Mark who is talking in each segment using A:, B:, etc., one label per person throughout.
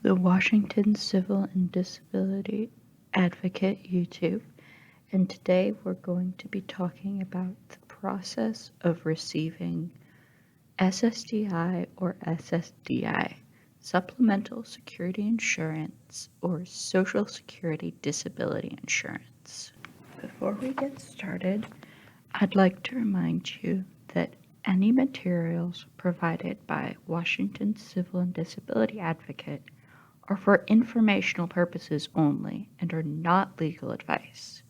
A: the Washington Civil and Disability Advocate YouTube, and today we're going to be talking about the process of receiving SSDI or SSDI, Supplemental Security Insurance or Social Security Disability Insurance. Before we get started, I'd like to remind you that any materials provided by Washington Civil and Disability Advocate are for informational purposes only and are not legal advice.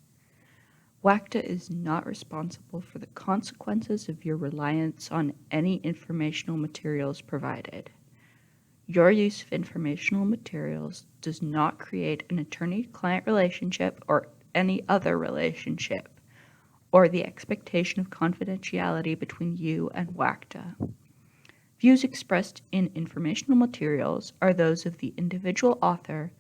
A: WACDA is not responsible for the consequences of your reliance on any informational materials provided. Your use of informational materials does not create an attorney-client relationship or any other relationship, or the expectation of confidentiality between you and WACDA. Views expressed in informational materials are those of the individual author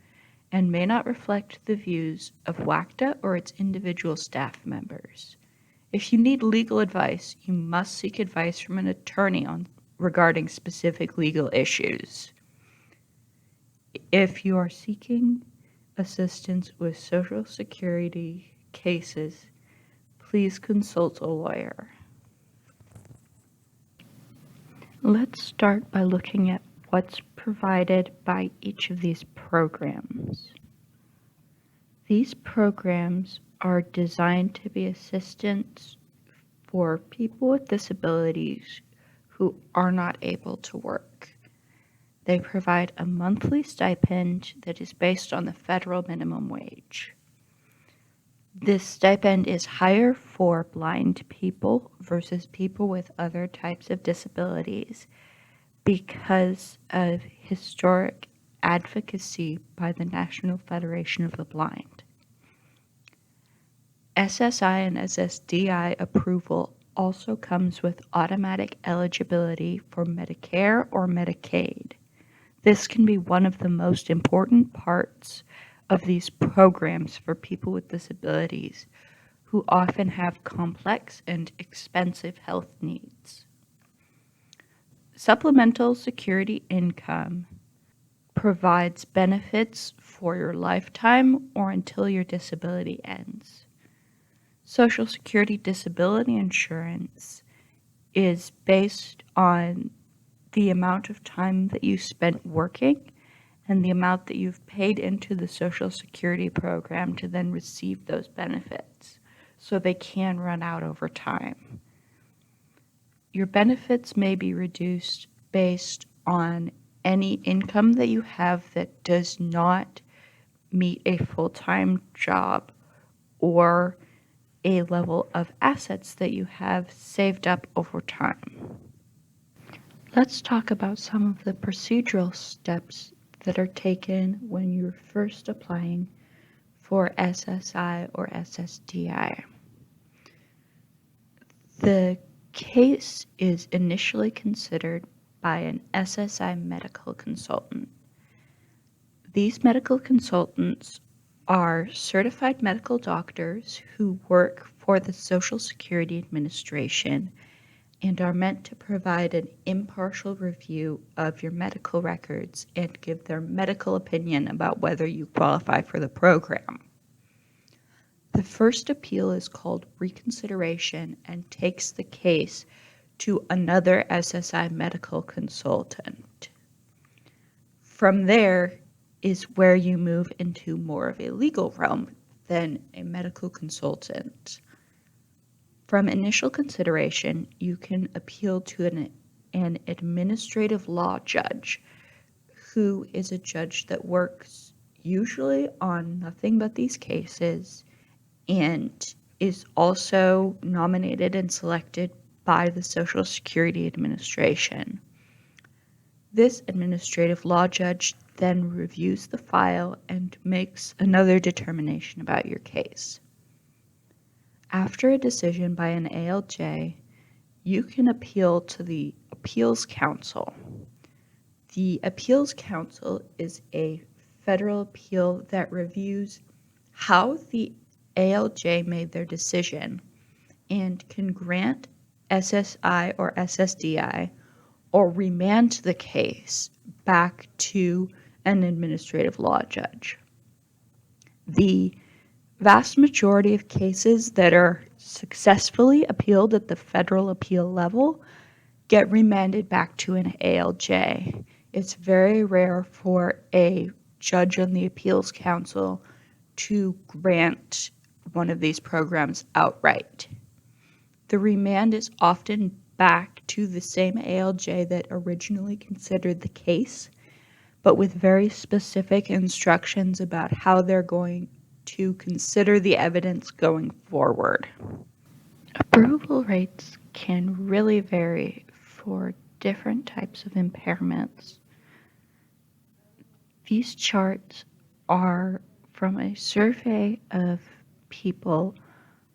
A: and may not reflect the views of WACDA or its individual staff members. If you need legal advice, you must seek advice from an attorney regarding specific legal issues. If you are seeking assistance with Social Security cases, please consult a lawyer. Let's start by looking at what's provided by each of these programs. These programs are designed to be assistance for people with disabilities who are not able to work. They provide a monthly stipend that is based on the federal minimum wage. This stipend is higher for blind people versus people with other types of disabilities because of historic advocacy by the National Federation of the Blind. SSI and SSDI approval also comes with automatic eligibility for Medicare or Medicaid. This can be one of the most important parts of these programs for people with disabilities who often have complex and expensive health needs. Supplemental security income provides benefits for your lifetime or until your disability ends. Social Security disability insurance is based on the amount of time that you spent working and the amount that you've paid into the Social Security program to then receive those benefits, so they can run out over time. Your benefits may be reduced based on any income that you have that does not meet a full-time job or a level of assets that you have saved up over time. Let's talk about some of the procedural steps that are taken when you're first applying for SSI or SSDI. The case is initially considered by an SSI medical consultant. These medical consultants are certified medical doctors who work for the Social Security Administration and are meant to provide an impartial review of your medical records and give their medical opinion about whether you qualify for the program. The first appeal is called reconsideration and takes the case to another SSI medical consultant. From there is where you move into more of a legal realm than a medical consultant. From initial consideration, you can appeal to an administrative law judge, who is a judge that works usually on nothing but these cases and is also nominated and selected by the Social Security Administration. This administrative law judge then reviews the file and makes another determination about your case. After a decision by an ALJ, you can appeal to the Appeals Council. The Appeals Council is a federal appeal that reviews how the ALJ made their decision and can grant SSI or SSDI or remand the case back to an administrative law judge. The vast majority of cases that are successfully appealed at the federal appeal level get remanded back to an ALJ. It's very rare for a judge on the appeals council to grant one of these programs outright. The remand is often back to the same ALJ that originally considered the case, but with very specific instructions about how they're going to consider the evidence going forward. Approval rates can really vary for different types of impairments. These charts are from a survey of people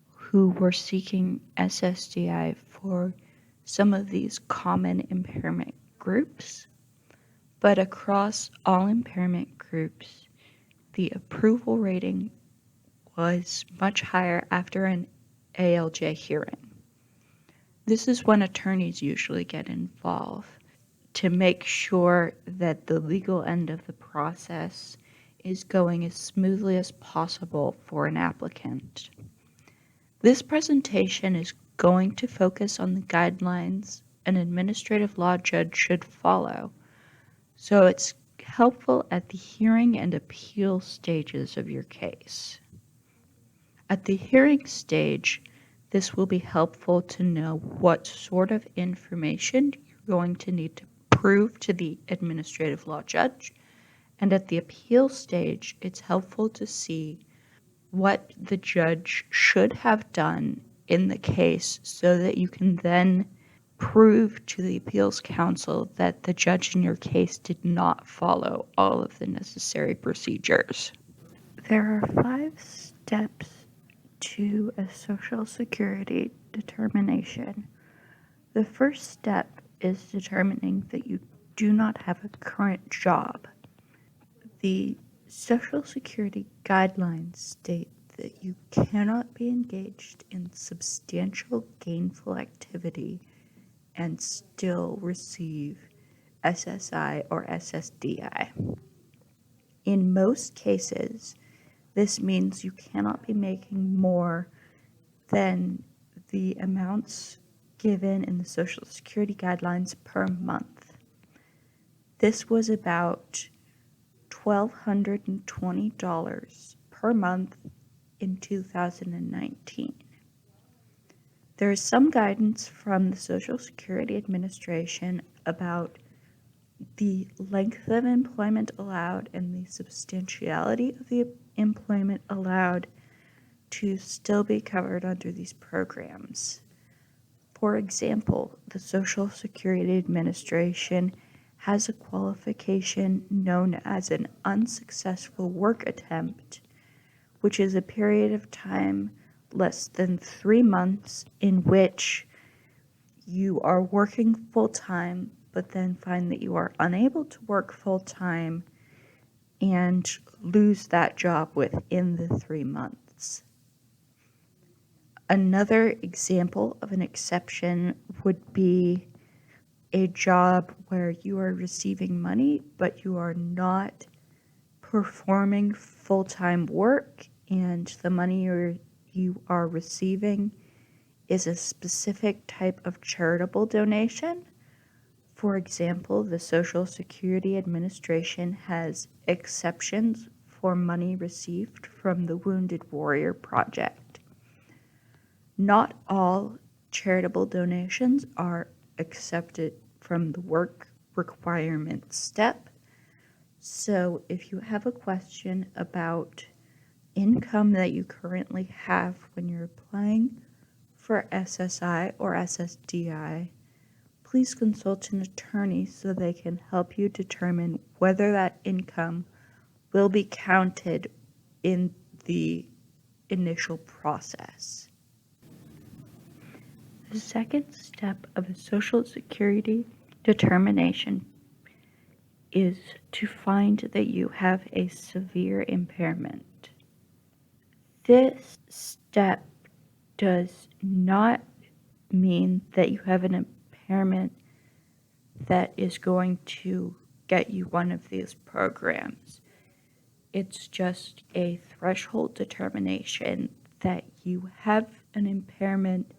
A: who were seeking SSDI for some of these common impairment groups, but across all impairment groups, the approval rating was much higher after an ALJ hearing. This is when attorneys usually get involved to make sure that the legal end of the process is going as smoothly as possible for an applicant. This presentation is going to focus on the guidelines an administrative law judge should follow, so it's helpful at the hearing and appeal stages of your case. At the hearing stage, this will be helpful to know what sort of information you're going to need to prove to the administrative law judge, and at the appeal stage, it's helpful to see what the judge should have done in the case so that you can then prove to the appeals council that the judge in your case did not follow all of the necessary procedures. There are 5 steps to a Social Security determination. The first step is determining that you do not have a current job. The Social Security guidelines state that you cannot be engaged in substantial gainful activity and still receive SSI or SSDI. In most cases, this means you cannot be making more than the amounts given in the Social Security guidelines per month. This was about $1,220 per month in 2019. There is some guidance from the Social Security Administration about the length of employment allowed and the substantiality of the employment allowed to still be covered under these programs. For example, the Social Security Administration has a qualification known as an unsuccessful work attempt, which is a period of time less than 3 months in which you are working full-time but then find that you are unable to work full-time and lose that job within the 3 months. Another example of an exception would be a job where you are receiving money but you are not performing full-time work and the money you are receiving is a specific type of charitable donation. For example, the Social Security Administration has exceptions for money received from the Wounded Warrior Project. Not all charitable donations are accepted from the work requirement step. So if you have a question about income that you currently have when you're applying for SSI or SSDI, please consult an attorney so they can help you determine whether that income will be counted in the initial process. The second step of a Social Security determination is to find that you have a severe impairment. This step does not mean that you have an impairment that is going to get you one of these programs. It's just a threshold determination that you have an impairment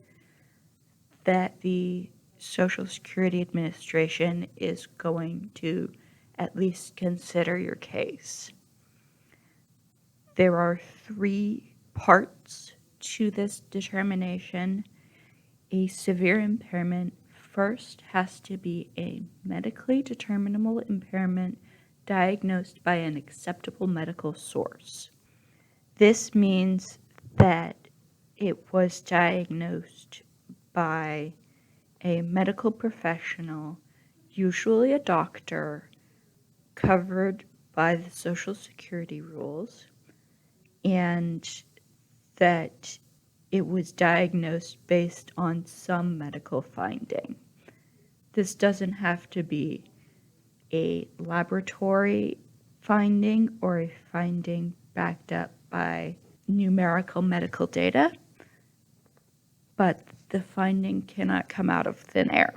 A: that the Social Security Administration is going to at least consider your case. There are 3 parts to this determination. A severe impairment first has to be a medically determinable impairment diagnosed by an acceptable medical source. This means that it was diagnosed by a medical professional, usually a doctor, covered by the Social Security rules, and that it was diagnosed based on some medical finding. This doesn't have to be a laboratory finding or a finding backed up by numerical medical data, but the finding cannot come out of thin air.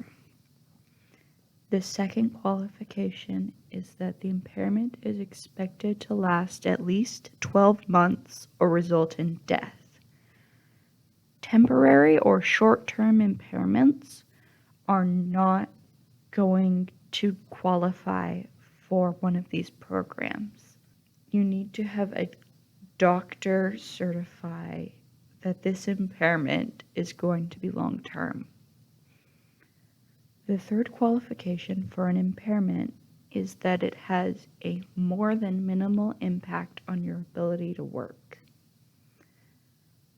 A: The second qualification is that the impairment is expected to last at least 12 months or result in death. Temporary or short-term impairments are not going to qualify for one of these programs. You need to have a doctor certify that this impairment is going to be long-term. The third qualification for an impairment is that it has a more than minimal impact on your ability to work.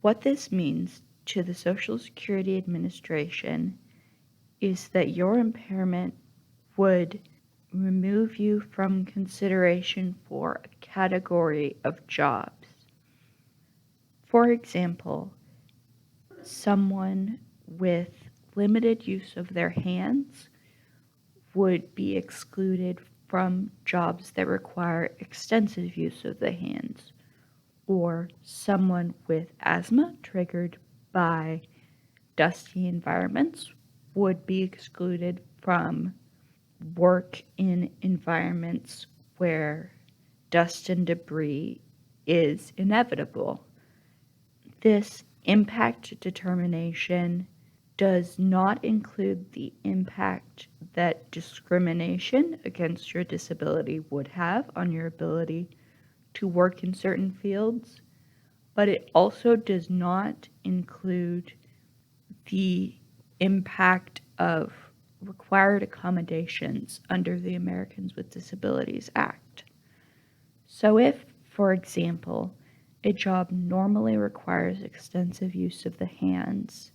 A: What this means to the Social Security Administration is that your impairment would remove you from consideration for a category of jobs. For example, someone with limited use of their hands would be excluded from jobs that require extensive use of the hands, or someone with asthma triggered by dusty environments would be excluded from work in environments where dust and debris is inevitable. This impact determination does not include the impact that discrimination against your disability would have on your ability to work in certain fields, but it also does not include the impact of required accommodations under the Americans with Disabilities Act. So if, for example, a job normally requires extensive use of the hands,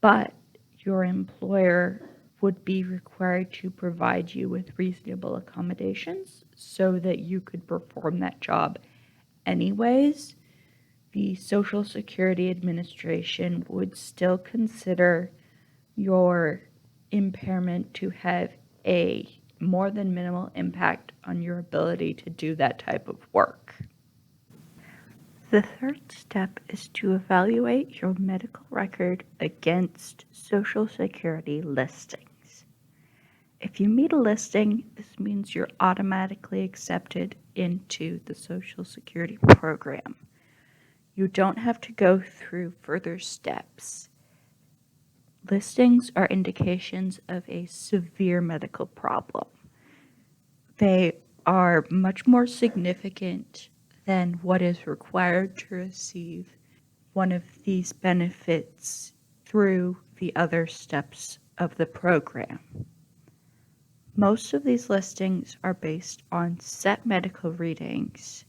A: but your employer would be required to provide you with reasonable accommodations so that you could perform that job anyways, the Social Security Administration would still consider your impairment to have a more than minimal impact on your ability to do that type of work. The third step is to evaluate your medical record against Social Security listings. If you meet a listing, this means you're automatically accepted into the Social Security program. You don't have to go through further steps. Listings are indications of a severe medical problem. They are much more significant than what is required to receive one of these benefits through the other steps of the program. Most of these listings are based on set medical readings,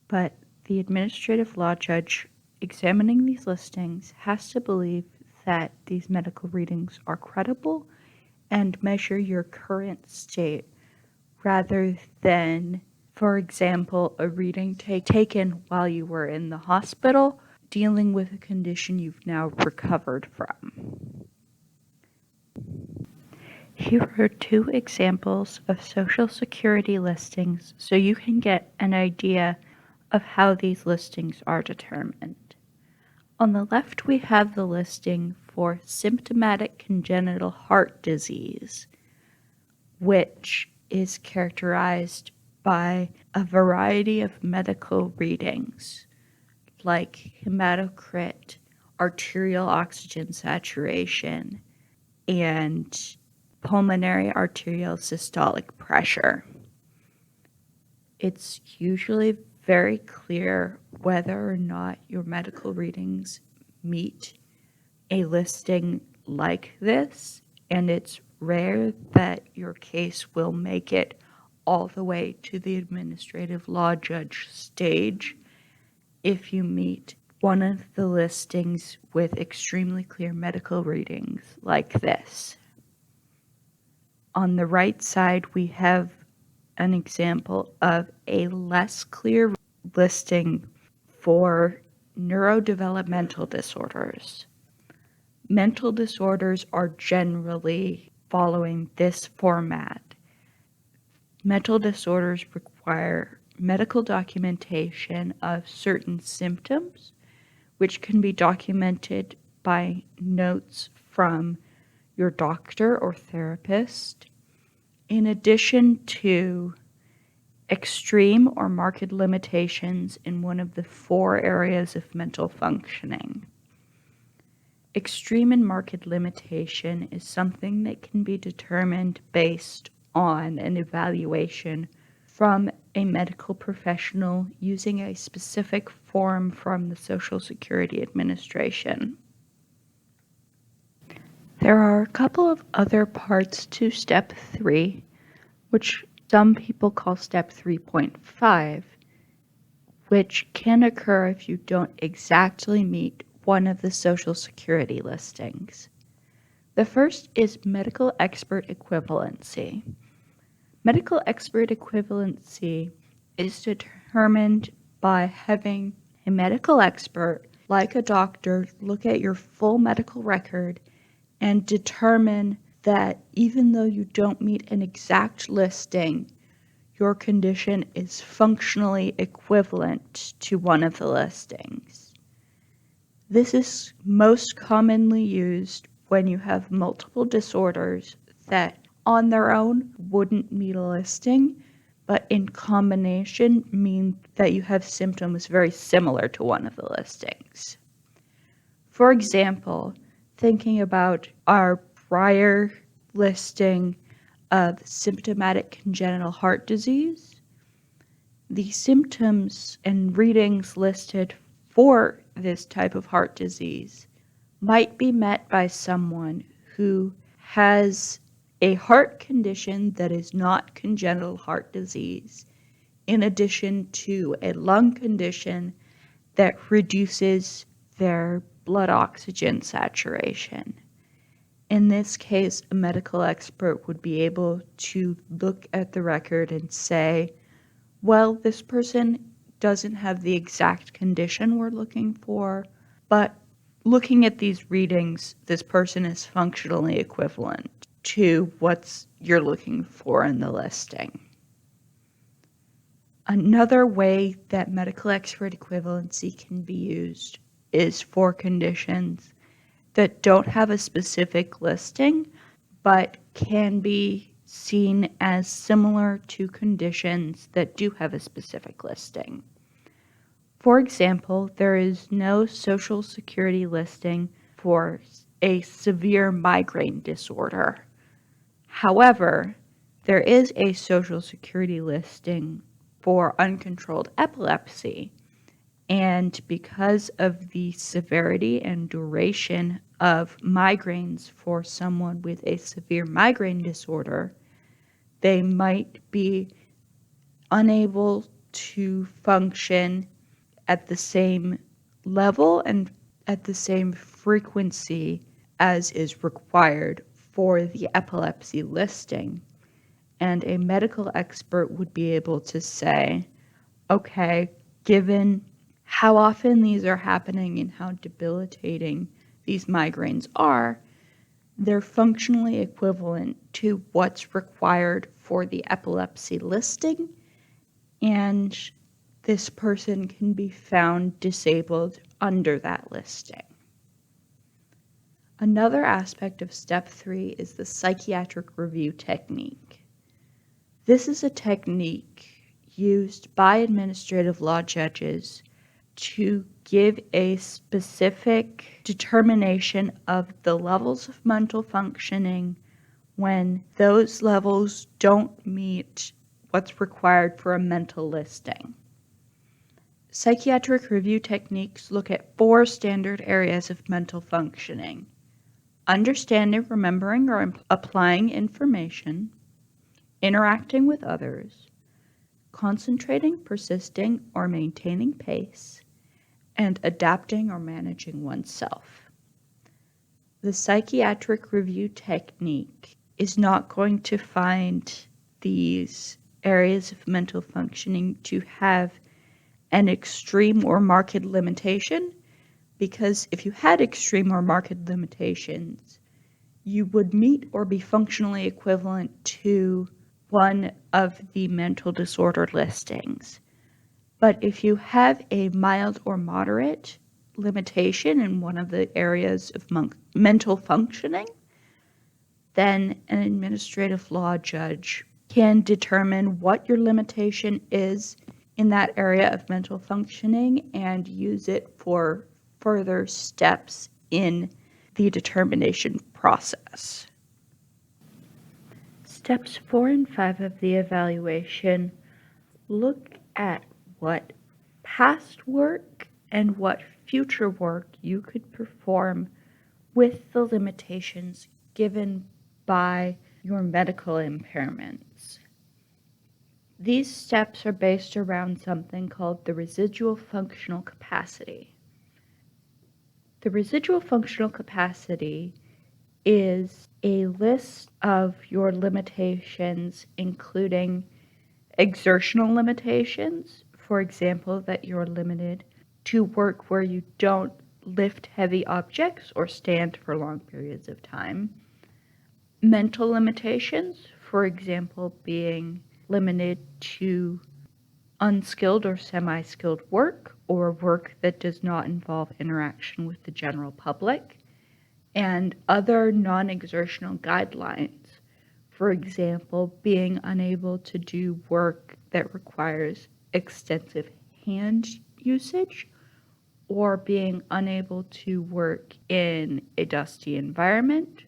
A: but the administrative law judge examining these listings has to believe that these medical readings are credible and measure your current state rather than, for example, a reading taken while you were in the hospital dealing with a condition you've now recovered from. Here are 2 examples of Social Security listings so you can get an idea of how these listings are determined. On the left, we have the listing for symptomatic congenital heart disease, which is characterized by a variety of medical readings, like hematocrit, arterial oxygen saturation, and pulmonary arterial systolic pressure. It's usually very clear whether or not your medical readings meet a listing like this, and it's rare that your case will make it all the way to the administrative law judge stage if you meet one of the listings with extremely clear medical readings like this. On the right side, we have an example of a less clear listing for neurodevelopmental disorders. Mental disorders are generally following this format. Mental disorders require medical documentation of certain symptoms, which can be documented by notes from your doctor or therapist, in addition to extreme or marked limitations in one of the 4 areas of mental functioning. Extreme and marked limitation is something that can be determined based on an evaluation from a medical professional using a specific form from the Social Security Administration. There are a couple of other parts to Step 3, which some people call Step 3.5, which can occur if you don't exactly meet one of the Social Security listings. The first is medical expert equivalency. Medical expert equivalency is determined by having a medical expert, like a doctor, look at your full medical record and determine that even though you don't meet an exact listing, your condition is functionally equivalent to one of the listings. This is most commonly used when you have multiple disorders that on their own wouldn't meet a listing, but in combination mean that you have symptoms very similar to one of the listings. For example, thinking about our prior listing of symptomatic congenital heart disease, the symptoms and readings listed for this type of heart disease might be met by someone who has a heart condition that is not congenital heart disease, in addition to a lung condition that reduces their blood oxygen saturation. In this case, a medical expert would be able to look at the record and say, well, this person doesn't have the exact condition we're looking for, but looking at these readings, this person is functionally equivalent to what you're looking for in the listing. Another way that medical expert equivalency can be used is for conditions that don't have a specific listing, but can be seen as similar to conditions that do have a specific listing. For example, there is no Social Security listing for a severe migraine disorder. However, there is a Social Security listing for uncontrolled epilepsy, and because of the severity and duration of migraines for someone with a severe migraine disorder, they might be unable to function at the same level and at the same frequency as is required for the epilepsy listing. And a medical expert would be able to say, okay, given how often these are happening and how debilitating these migraines are, they're functionally equivalent to what's required for the epilepsy listing, and this person can be found disabled under that listing. Another aspect of Step 3 is the psychiatric review technique. This is a technique used by administrative law judges to give a specific determination of the levels of mental functioning when those levels don't meet what's required for a mental listing. Psychiatric review techniques look at 4 standard areas of mental functioning: understanding, remembering, or applying information, interacting with others, concentrating, persisting, or maintaining pace, and adapting or managing oneself. The psychiatric review technique is not going to find these areas of mental functioning to have an extreme or marked limitation, because if you had extreme or marked limitations, you would meet or be functionally equivalent to one of the mental disorder listings. But if you have a mild or moderate limitation in one of the areas of mental functioning, then an administrative law judge can determine what your limitation is in that area of mental functioning and use it for further steps in the determination process. Steps 4 and 5 of the evaluation look at what past work and what future work you could perform with the limitations given by your medical impairments. These steps are based around something called the residual functional capacity. The residual functional capacity is a list of your limitations, including exertional limitations, for example, that you're limited to work where you don't lift heavy objects or stand for long periods of time. Mental limitations, for example, being limited to unskilled or semi-skilled work, or work that does not involve interaction with the general public, and other non-exertional guidelines, for example, being unable to do work that requires extensive hand usage, or being unable to work in a dusty environment,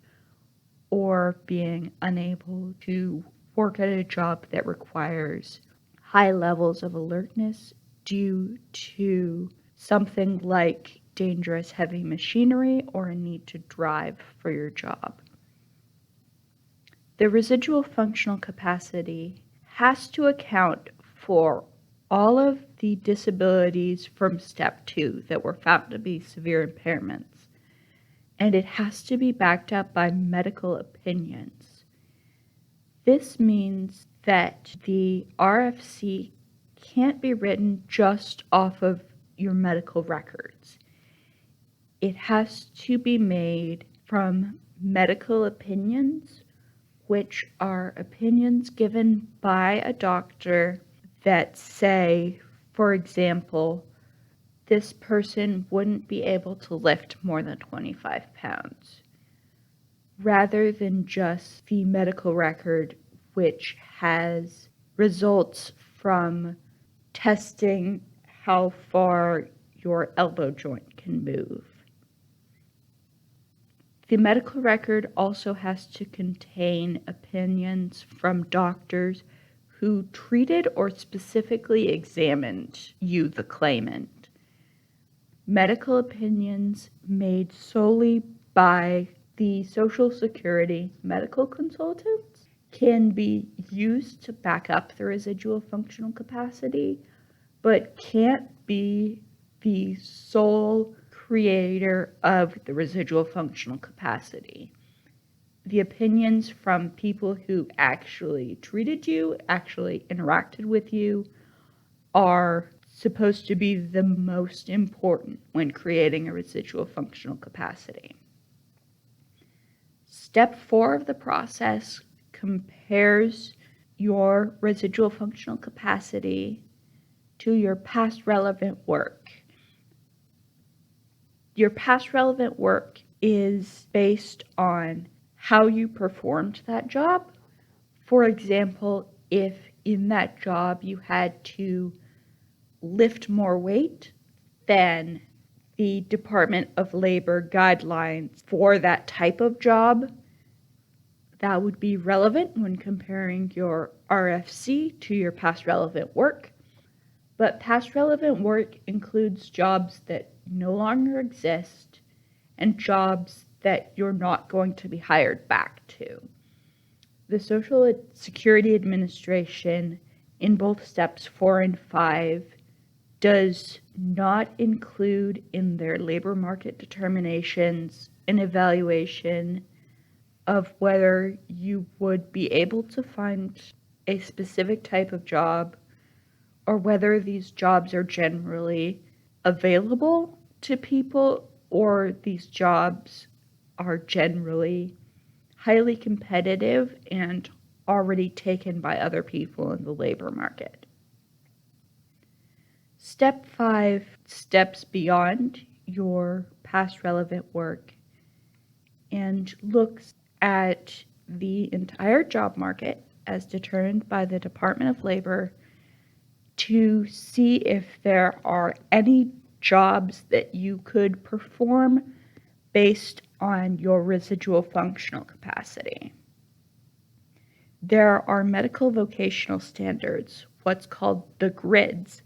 A: or being unable to work at a job that requires high levels of alertness due to something like dangerous heavy machinery or a need to drive for your job. The residual functional capacity has to account for all of the disabilities from step 2 that were found to be severe impairments, and it has to be backed up by medical opinions. This means that the RFC can't be written just off of your medical records. It has to be made from medical opinions, which are opinions given by a doctor that say, for example, this person wouldn't be able to lift more than 25 pounds, rather than just the medical record, which has results from testing how far your elbow joint can move. The medical record also has to contain opinions from doctors who treated or specifically examined you, the claimant. Medical opinions made solely by the Social Security medical consultants can be used to back up the residual functional capacity, but can't be the sole creator of the residual functional capacity. The opinions from people who actually treated you, actually interacted with you, are supposed to be the most important when creating a residual functional capacity. Step 4 of the process compares your residual functional capacity to your past relevant work. Your past relevant work is based on how you performed that job. For example, if in that job you had to lift more weight than the Department of Labor guidelines for that type of job, that would be relevant when comparing your RFC to your past relevant work. But past relevant work includes jobs that no longer exist and jobs that you're not going to be hired back to. The Social Security Administration, in both steps 4 and 5, does not include in their labor market determinations an evaluation of whether you would be able to find a specific type of job or whether these jobs are generally available to people or these jobs are generally highly competitive and already taken by other people in the labor market. Step 5 steps beyond your past relevant work and looks at the entire job market as determined by the Department of Labor to see if there are any jobs that you could perform based on your residual functional capacity. There are medical vocational standards, what's called the grids,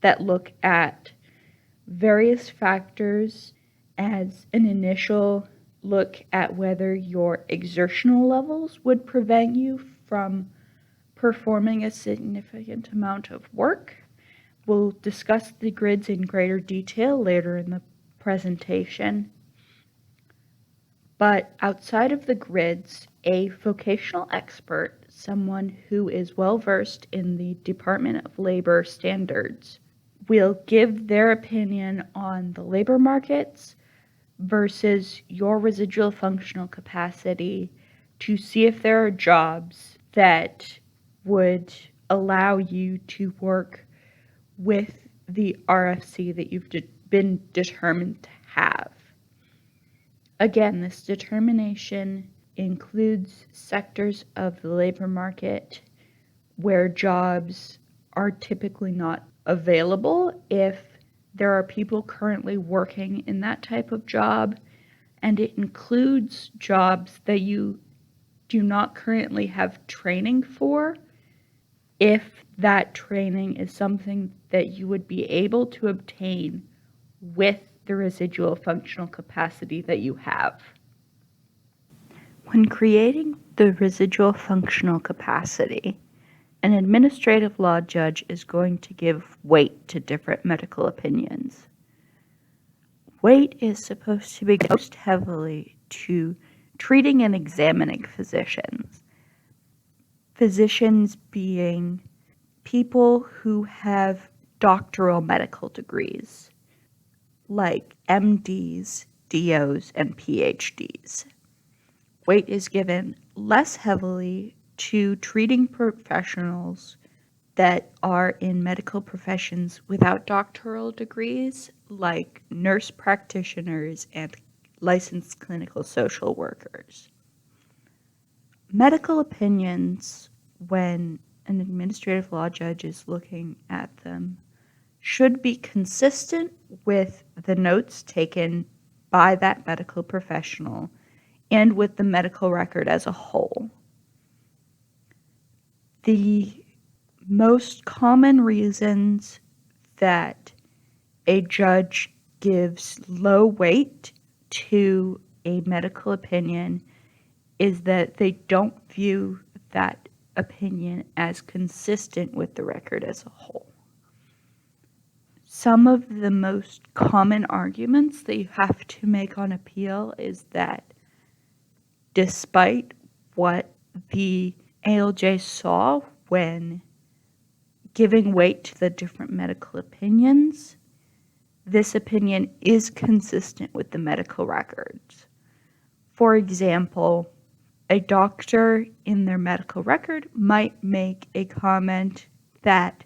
A: that look at various factors as an initial look at whether your exertional levels would prevent you from performing a significant amount of work. We'll discuss the grids in greater detail later in the presentation. But outside of the grids, a vocational expert, someone who is well versed in the Department of Labor standards, will give their opinion on the labor markets versus your residual functional capacity to see if there are jobs that would allow you to work with the RFC that you've been determined to have. Again, this determination includes sectors of the labor market where jobs are typically not available if there are people currently working in that type of job, and it includes jobs that you do not currently have training for if that training is something that you would be able to obtain with the residual functional capacity that you have. When creating the residual functional capacity, an administrative law judge is going to give weight to different medical opinions. Weight is supposed to be most heavily to treating and examining physicians. Physicians being people who have doctoral medical degrees, like MDs, DOs, and PhDs. Weight is given less heavily to treating professionals that are in medical professions without doctoral degrees, like nurse practitioners and licensed clinical social workers. Medical opinions, when an administrative law judge is looking at them, should be consistent with the notes taken by that medical professional and with the medical record as a whole. The most common reasons that a judge gives low weight to a medical opinion is that they don't view that opinion as consistent with the record as a whole. Some of the most common arguments that you have to make on appeal is that despite what the ALJ saw when giving weight to the different medical opinions, this opinion is consistent with the medical records. For example, a doctor in their medical record might make a comment that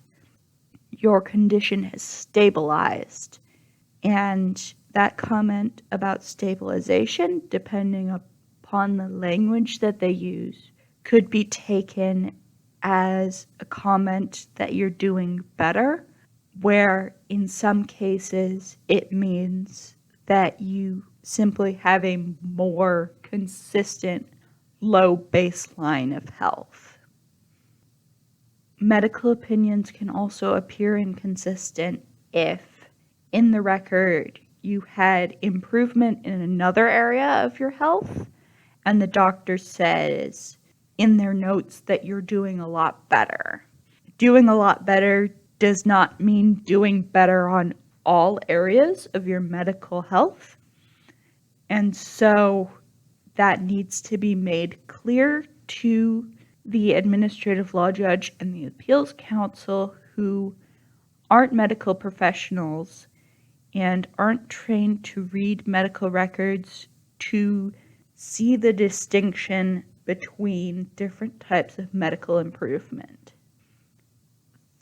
A: your condition has stabilized, and that comment about stabilization, depending upon the language that they use, could be taken as a comment that you're doing better, where in some cases it means that you simply have a more consistent low baseline of health. Medical opinions can also appear inconsistent if in the record you had improvement in another area of your health and the doctor says in their notes that you're doing a lot better. Doing a lot better does not mean doing better on all areas of your medical health. And so that needs to be made clear to the administrative law judge and the appeals counsel, who aren't medical professionals and aren't trained to read medical records to see the distinction between different types of medical improvement.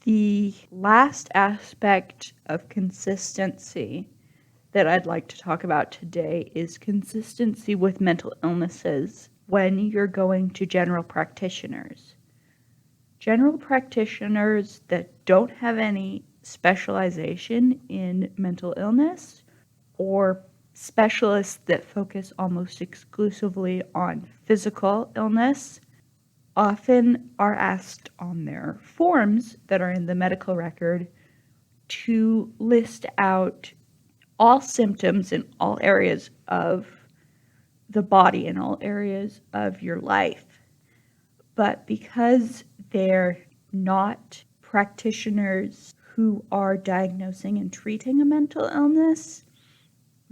A: The last aspect of consistency that I'd like to talk about today is consistency with mental illnesses when you're going to general practitioners. General practitioners that don't have any specialization in mental illness, or specialists that focus almost exclusively on physical illness, often are asked on their forms that are in the medical record to list out all symptoms in all areas of the body, in all areas of your life. But because they're not practitioners who are diagnosing and treating a mental illness,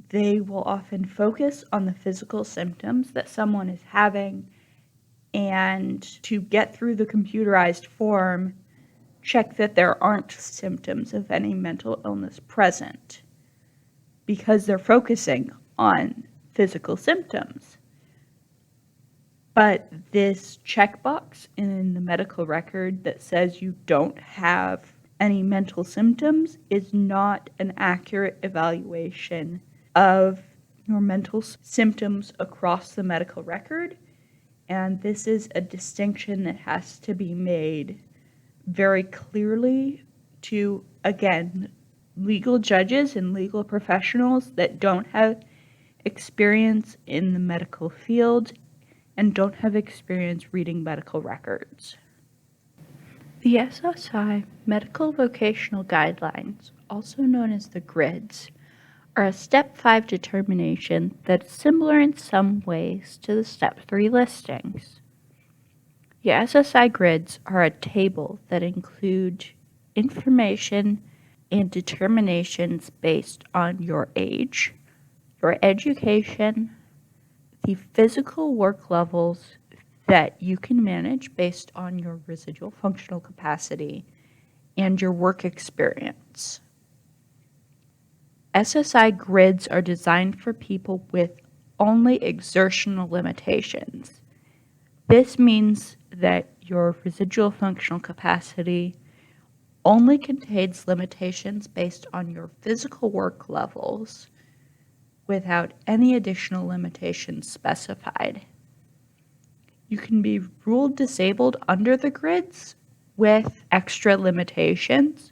A: they will often focus on the physical symptoms that someone is having, and to get through the computerized form, check that there aren't symptoms of any mental illness present, because they're focusing on physical symptoms. But this checkbox in the medical record that says you don't have any mental symptoms is not an accurate evaluation of your mental symptoms across the medical record. And this is a distinction that has to be made very clearly to, again, legal judges and legal professionals that don't have experience in the medical field and don't have experience reading medical records. The SSI Medical Vocational Guidelines, also known as the Grids, are a Step 5 determination that's similar in some ways to the Step 3 listings. The SSI Grids are a table that include information and determinations based on your age, your education, the physical work levels that you can manage based on your residual functional capacity, and your work experience. SSI grids are designed for people with only exertional limitations. This means that your residual functional capacity only contains limitations based on your physical work levels without any additional limitations specified. You can be ruled disabled under the grids with extra limitations.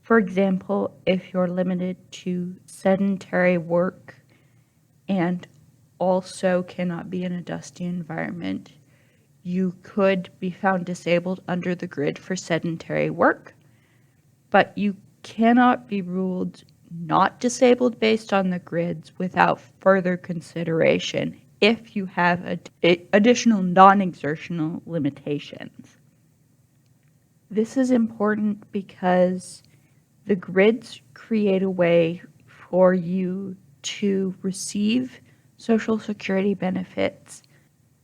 A: For example, if you're limited to sedentary work and also cannot be in a dusty environment, you could be found disabled under the grid for sedentary work, but you cannot be ruled not disabled based on the grids without further consideration if you have additional non-exertional limitations. This is important because the grids create a way for you to receive Social Security benefits,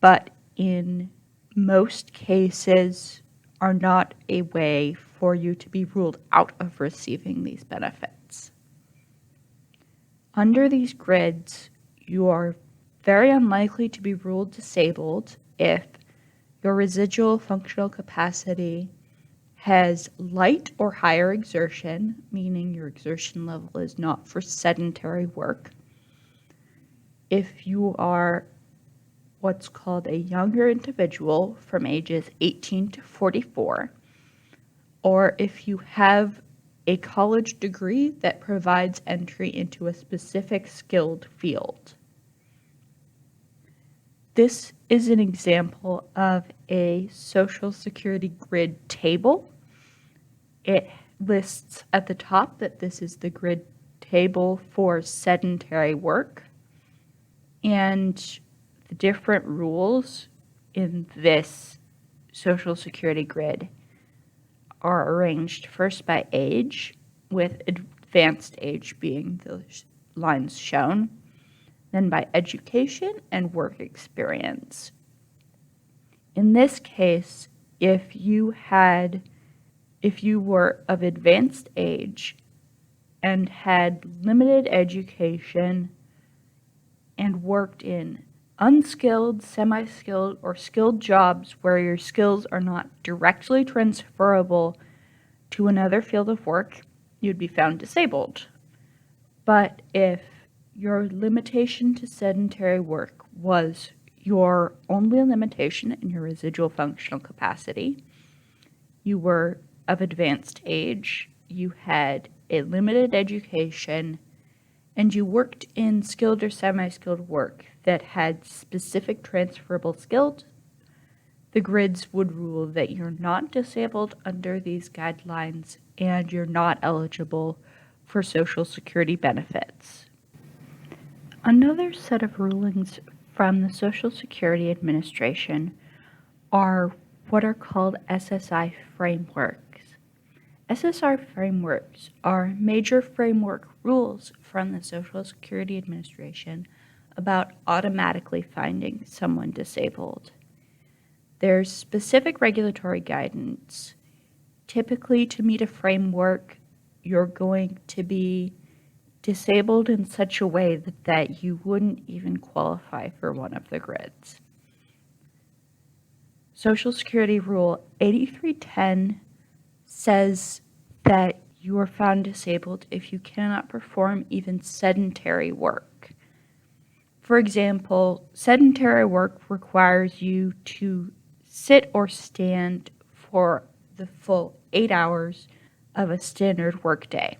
A: but in most cases are not a way for you to be ruled out of receiving these benefits. Under these grids, you are very unlikely to be ruled disabled if your residual functional capacity has light or higher exertion, meaning your exertion level is not for sedentary work. If you are what's called a younger individual from ages 18 to 44, or if you have a college degree that provides entry into a specific skilled field. This is an example of a Social Security grid table. It lists at the top that this is the grid table for sedentary work, and the different rules in this Social Security grid are arranged first by age, with advanced age being the lines shown, then by education and work experience. In this case, if you were of advanced age and had limited education and worked in unskilled, semi-skilled, or skilled jobs where your skills are not directly transferable to another field of work, you'd be found disabled. But if your limitation to sedentary work was your only limitation in your residual functional capacity, you were of advanced age, you had a limited education, and you worked in skilled or semi-skilled work that had specific transferable skills, the grids would rule that you're not disabled under these guidelines and you're not eligible for Social Security benefits. Another set of rulings from the Social Security Administration are what are called SSI Frameworks. SSI Frameworks are major framework rules from the Social Security Administration about automatically finding someone disabled. There's specific regulatory guidance. Typically, to meet a framework, you're going to be disabled in such a way that you wouldn't even qualify for one of the grids. Social Security Rule 8310 says that you are found disabled if you cannot perform even sedentary work. For example, sedentary work requires you to sit or stand for the full 8 hours of a standard workday.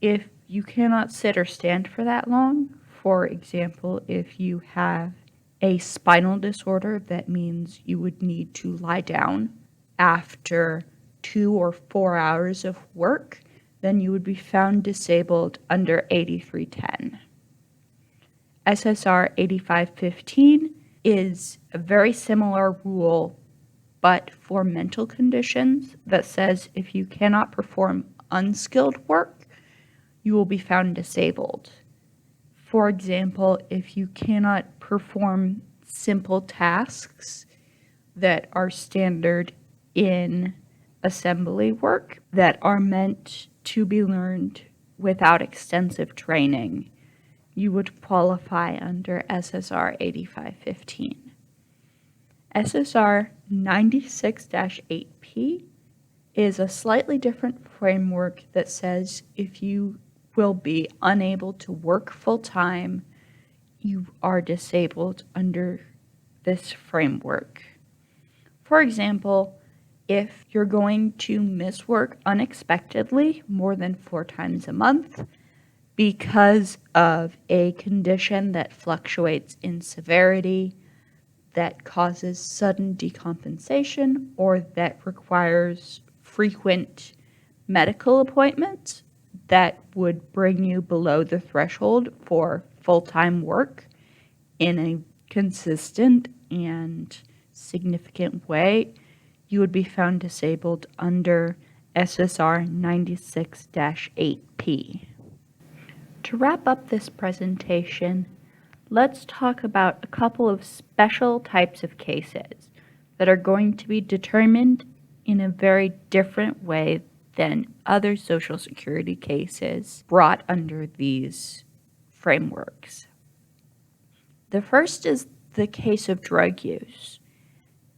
A: If you cannot sit or stand for that long, for example, if you have a spinal disorder, that means you would need to lie down after 2 or 4 hours of work, then you would be found disabled under 8310. SSR 8515 is a very similar rule, but for mental conditions, that says if you cannot perform unskilled work, you will be found disabled. For example, if you cannot perform simple tasks that are standard in assembly work that are meant to be learned without extensive training, you would qualify under SSR 8515. SSR 96-8P is a slightly different framework that says if you will be unable to work full-time, you are disabled under this framework. For example, if you're going to miss work unexpectedly more than 4 times a month because of a condition that fluctuates in severity, that causes sudden decompensation, or that requires frequent medical appointments that would bring you below the threshold for full-time work in a consistent and significant way, you would be found disabled under SSR 96-8P. To wrap up this presentation, let's talk about a couple of special types of cases that are going to be determined in a very different way than other Social Security cases brought under these frameworks. The first is the case of drug use.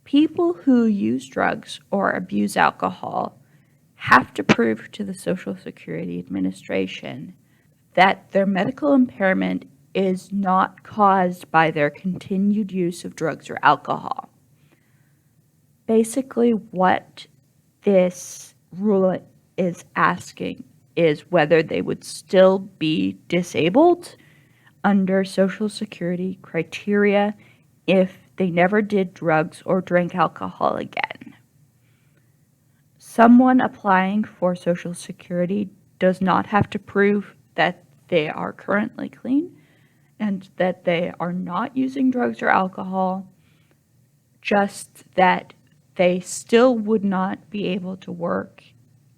A: People who use drugs or abuse alcohol have to prove to the Social Security Administration that their medical impairment is not caused by their continued use of drugs or alcohol. Basically, what this rule is asking is whether they would still be disabled under Social Security criteria if they never did drugs or drank alcohol again. Someone applying for Social Security does not have to prove that they are currently clean and that they are not using drugs or alcohol, just that they still would not be able to work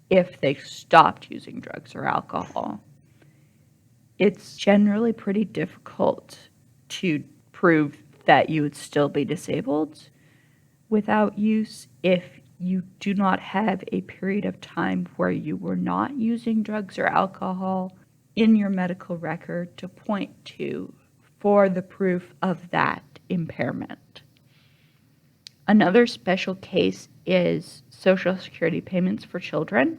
A: if they stopped using drugs or alcohol. It's generally pretty difficult to prove that you would still be disabled without use if you do not have a period of time where you were not using drugs or alcohol in your medical record to point to for the proof of that impairment. Another special case is Social Security payments for children.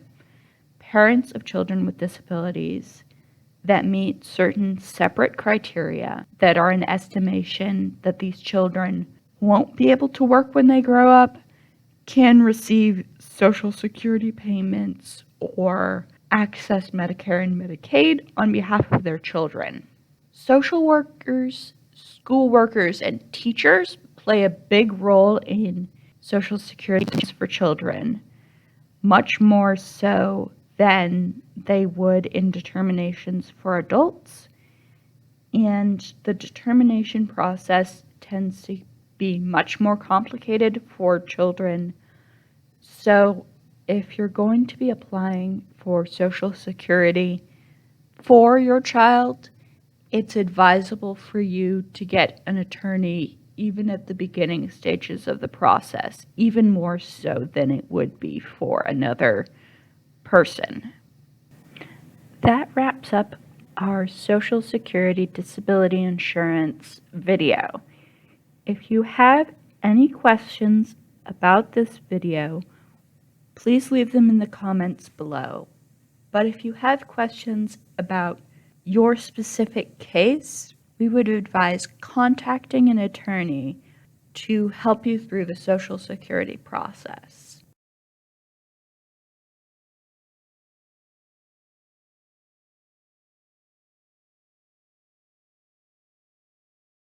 A: Parents of children with disabilities that meet certain separate criteria that are an estimation that these children won't be able to work when they grow up can receive Social Security payments or access Medicare and Medicaid on behalf of their children. Social workers, school workers, and teachers play a big role in Social Security payments for children, much more so than they would in determinations for adults. And the determination process tends to be much more complicated for children. So if you're going to be applying for Social Security for your child, it's advisable for you to get an attorney even at the beginning stages of the process, even more so than it would be for another person. That wraps up our Social Security Disability Insurance video. If you have any questions about this video, please leave them in the comments below. But if you have questions about your specific case, we would advise contacting an attorney to help you through the Social Security process.